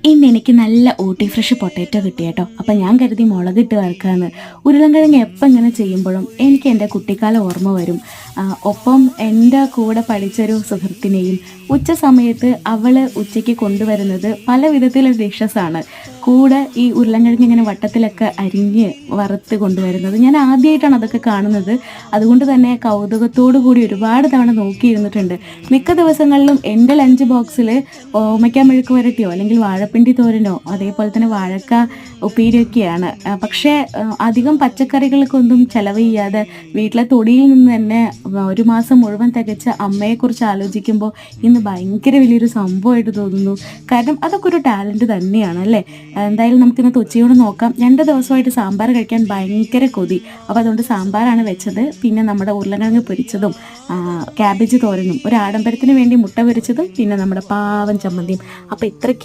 ഇന്ന് എനിക്ക് നല്ല ഊട്ടി ഫ്രഷ് പൊട്ടാറ്റോ കിട്ടി കേട്ടോ. അപ്പം ഞാൻ കരുതി മുളകിട്ട് വറുക്കാന്ന്. ഉരുളൻകിഴങ്ങ് എപ്പം ഇങ്ങനെ ചെയ്യുമ്പോഴും എനിക്ക് എൻ്റെ കുട്ടിക്കാലം ഓർമ്മ വരും. ഒപ്പം എൻ്റെ കൂടെ പഠിച്ചൊരു സുഹൃത്തിനെയും ഉച്ച സമയത്ത് അവൾ ഉച്ചയ്ക്ക് കൊണ്ടുവരുന്നത് പല വിധത്തിലുള്ള ഡിഷസാണ്. കൂടെ ഈ ഉരുളൻകിഴങ്ങ് ഇങ്ങനെ വട്ടത്തിലൊക്കെ അരിഞ്ഞ് വറുത്ത് കൊണ്ടുവരുന്നത് ഞാൻ ആദ്യമായിട്ടാണ് അതൊക്കെ കാണുന്നത്. അതുകൊണ്ട് തന്നെ കൗതുകത്തോടു കൂടി ഒരുപാട് തവണ നോക്കിയിരുന്നിട്ടുണ്ട്. മിക്ക ദിവസങ്ങളിലും എൻ്റെ ലഞ്ച് ബോക്സിൽ ഓമയ്ക്ക മെഴുക്ക് വരട്ടിയോ അല്ലെങ്കിൽ വാഴപ്പിണ്ടി തോരനോ അതേപോലെ തന്നെ വാഴക്ക ഉപ്പേരിയൊക്കെയാണ്. പക്ഷേ അധികം പച്ചക്കറികൾക്കൊന്നും ചെലവ് ചെയ്യാതെ വീട്ടിലെ തൊടിയിൽ നിന്ന് തന്നെ ഒരു മാസം മുഴുവൻ തികച്ച അമ്മയെക്കുറിച്ച് ആലോചിക്കുമ്പോൾ ഇന്ന് ഭയങ്കര വലിയൊരു സംഭവമായിട്ട് തോന്നുന്നു. കാരണം അതൊക്കെ ഒരു ടാലൻറ്റ് തന്നെയാണ് അല്ലേ. എന്തായാലും നമുക്കിന്ന് ഉച്ചയോട് നോക്കാം. 2 ദിവസമായിട്ട് സാമ്പാർ കഴിക്കാൻ ഭയങ്കര കൊതി. അപ്പോൾ അതുകൊണ്ട് സാമ്പാറാണ് വെച്ചത്. പിന്നെ നമ്മുടെ ഉരുളക്കിഴങ്ങ് പൊരിച്ചതും ക്യാബേജ് തോരനും ഒരു ആഡംബരത്തിന് വേണ്ടി മുട്ട പൊരിച്ചതും പിന്നെ നമ്മുടെ പാവൻ ചമ്മന്തിയും. അപ്പോൾ ഇത്രയ്ക്ക്